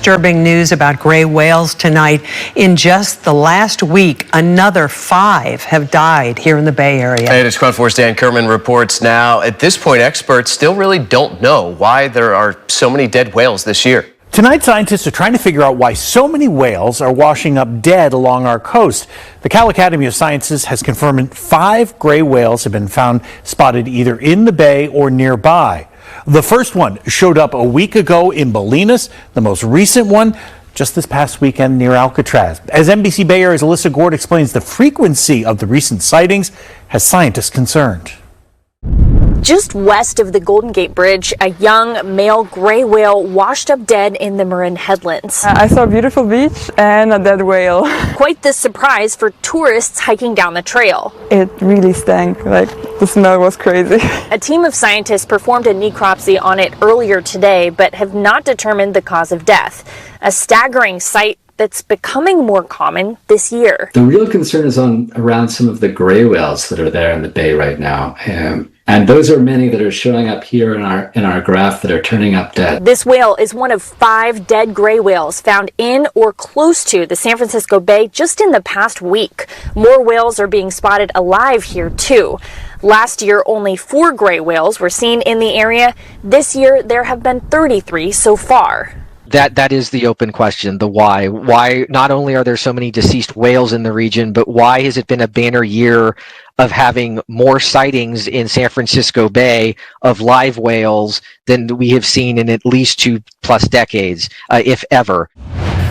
Disturbing news about gray whales tonight. In just the last week, another 5 have died here in the Bay Area. Hey, it's KRON 4's Dan Kerman reports now. At this point, experts still really don't know why there are so many dead whales this year. Tonight, scientists are trying to figure out why so many whales are washing up dead along our coast. The Cal Academy of Sciences has confirmed 5 gray whales have been found spotted either in the bay or nearby. The first one showed up a week ago in Bolinas, the most recent one just this past weekend near Alcatraz. As NBC Bay Area's Alyssa Gord explains, the frequency of the recent sightings has scientists concerned. Just west of the Golden Gate Bridge, a young male gray whale washed up dead in the Marin Headlands. I saw a beautiful beach and a dead whale. Quite the surprise for tourists hiking down the trail. It really stank, like the smell was crazy. A team of scientists performed a necropsy on it earlier today, but have not determined the cause of death. A staggering sight that's becoming more common this year. The real concern is around some of the gray whales that are there in the bay right now. And those are many that are showing up here in our graph that are turning up dead. This whale is one of 5 dead gray whales found in or close to the San Francisco Bay just in the past week. More whales are being spotted alive here too. Last year, only 4 gray whales were seen in the area. This year, there have been 33 so far. That is the open question, the why. Why not only are there so many deceased whales in the region, but why has it been a banner year of having more sightings in San Francisco Bay of live whales than we have seen in at least 2+ decades, if ever?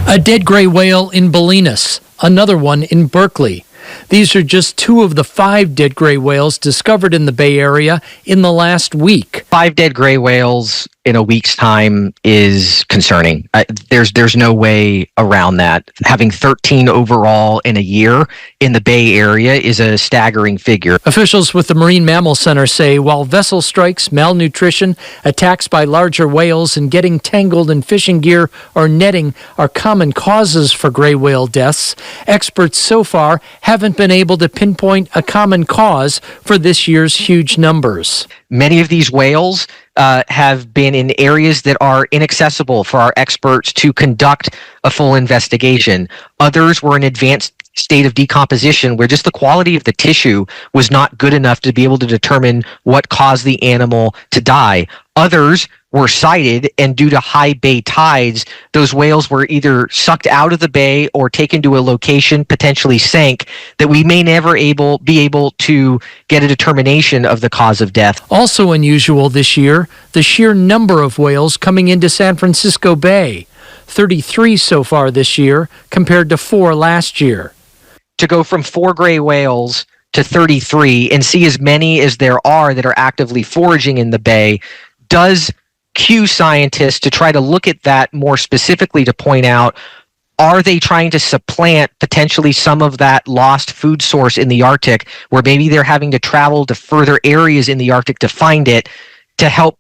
A dead gray whale in Bolinas, another one in Berkeley. These are just 2 of the 5 dead gray whales discovered in the Bay Area in the last week. 5 dead gray whales in a week's time is concerning. There's no way around that. Having 13 overall in a year in the Bay Area is a staggering figure. Officials with the Marine Mammal Center say while vessel strikes, malnutrition, attacks by larger whales, and getting tangled in fishing gear or netting are common causes for gray whale deaths, experts so far haven't been able to pinpoint a common cause for this year's huge numbers. Many of these whales have been in areas that are inaccessible for our experts to conduct a full investigation. Others were in advanced state of decomposition where just the quality of the tissue was not good enough to be able to determine what caused the animal to die. Others were sighted, and due to high bay tides, those whales were either sucked out of the bay or taken to a location, potentially sank, that we may never be able to get a determination of the cause of death. Also unusual this year, the sheer number of whales coming into San Francisco Bay. 33 so far this year compared to 4 last year. To go from 4 gray whales to 33 and see as many as there are that are actively foraging in the bay does cue scientists to try to look at that more specifically to point out, are they trying to supplant potentially some of that lost food source in the Arctic, where maybe they're having to travel to further areas in the Arctic to find it, to help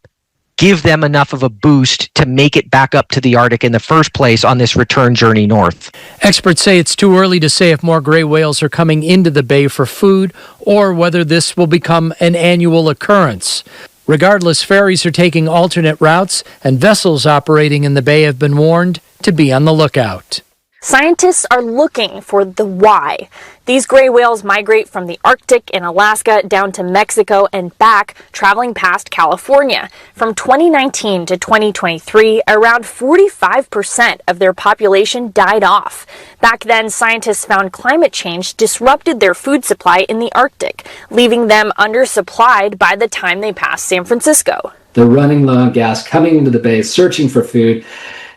give them enough of a boost to make it back up to the Arctic in the first place on this return journey north? Experts say it's too early to say if more gray whales are coming into the bay for food or whether this will become an annual occurrence. Regardless, ferries are taking alternate routes, and vessels operating in the bay have been warned to be on the lookout. Scientists are looking for the why. These gray whales migrate from the Arctic in Alaska down to Mexico and back, traveling past California. From 2019 to 2023, around 45% of their population died off. Back then, scientists found climate change disrupted their food supply in the Arctic, leaving them undersupplied by the time they passed San Francisco. They're running low on gas, coming into the bay, searching for food,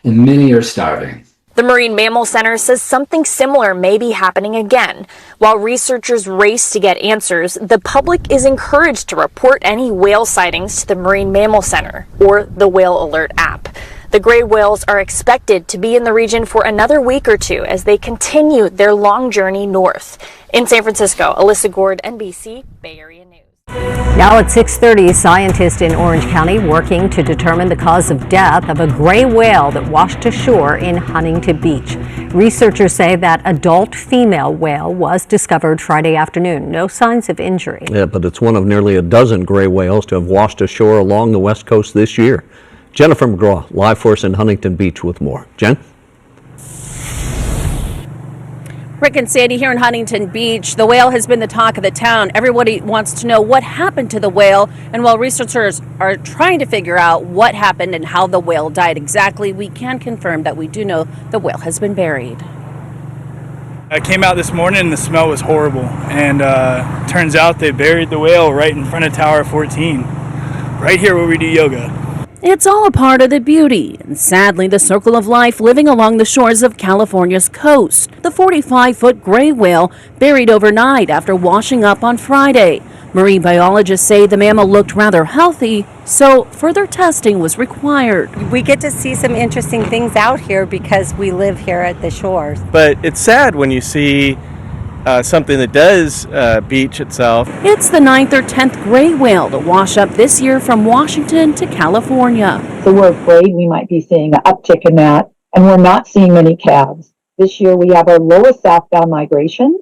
and many are starving. The Marine Mammal Center says something similar may be happening again. While researchers race to get answers, the public is encouraged to report any whale sightings to the Marine Mammal Center or the Whale Alert app. The gray whales are expected to be in the region for another week or 2 as they continue their long journey north. In San Francisco, Alyssa Gord, NBC, Bay Area News. Now at 6:30, scientists in Orange County working to determine the cause of death of a gray whale that washed ashore in Huntington Beach. Researchers say that adult female whale was discovered Friday afternoon. No signs of injury. Yeah, but it's one of nearly a dozen gray whales to have washed ashore along the west coast this year. Jennifer McGraw, live for us in Huntington Beach with more. Jen? Rick and Sandy here in Huntington Beach. The whale has been the talk of the town. Everybody wants to know what happened to the whale. And while researchers are trying to figure out what happened and how the whale died exactly, we can confirm that we do know the whale has been buried. I came out this morning and the smell was horrible. And turns out they buried the whale right in front of Tower 14, right here where we do yoga. It's all a part of the beauty, and sadly the circle of life living along the shores of California's coast. The 45-foot gray whale buried overnight after washing up on Friday. Marine biologists say the mammal looked rather healthy, so further testing was required. We get to see some interesting things out here because we live here at the shores. But it's sad when you see something that does beach itself. It's the 9th or 10th gray whale to wash up this year from Washington to California. So we're afraid we might be seeing an uptick in that, and we're not seeing many calves. This year we have our lowest southbound migration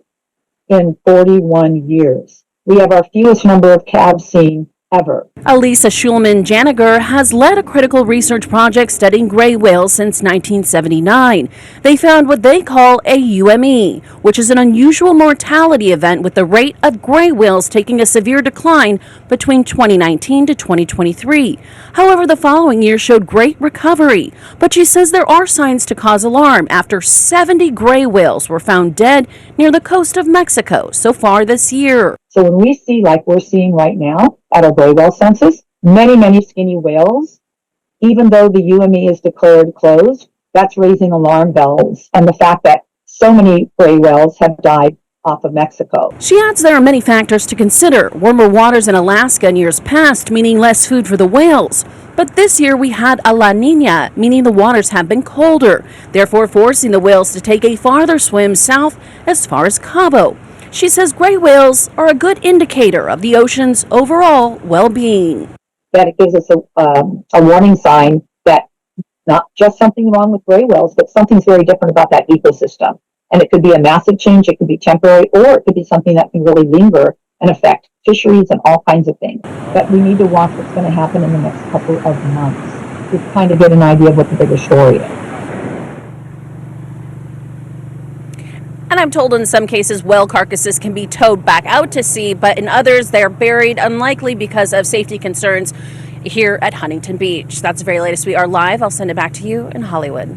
in 41 years. We have our fewest number of calves seen ever. Elisa Schulman-Janiger has led a critical research project studying gray whales since 1979. They found what they call a UME, which is an unusual mortality event with the rate of gray whales taking a severe decline between 2019 to 2023. However, the following year showed great recovery. But she says there are signs to cause alarm after 70 gray whales were found dead near the coast of Mexico so far this year. So when we see, like we're seeing right now at our gray whale census, many skinny whales, even though the UME is declared closed, that's raising alarm bells. And the fact that so many gray whales have died off of Mexico. She adds there are many factors to consider. Warmer waters in Alaska in years past, meaning less food for the whales. But this year we had a La Nina, meaning the waters have been colder, therefore forcing the whales to take a farther swim south as far as Cabo. She says gray whales are a good indicator of the ocean's overall well-being. That it gives us a warning sign that not just something wrong with gray whales, but something's very different about that ecosystem. And it could be a massive change, it could be temporary, or it could be something that can really linger and affect fisheries and all kinds of things. But we need to watch what's going to happen in the next couple of months to kind of get an idea of what the bigger story is. And I'm told in some cases whale carcasses can be towed back out to sea, but in others they're buried, unlikely because of safety concerns here at Huntington Beach. That's the very latest. We are live. I'll send it back to you in Hollywood.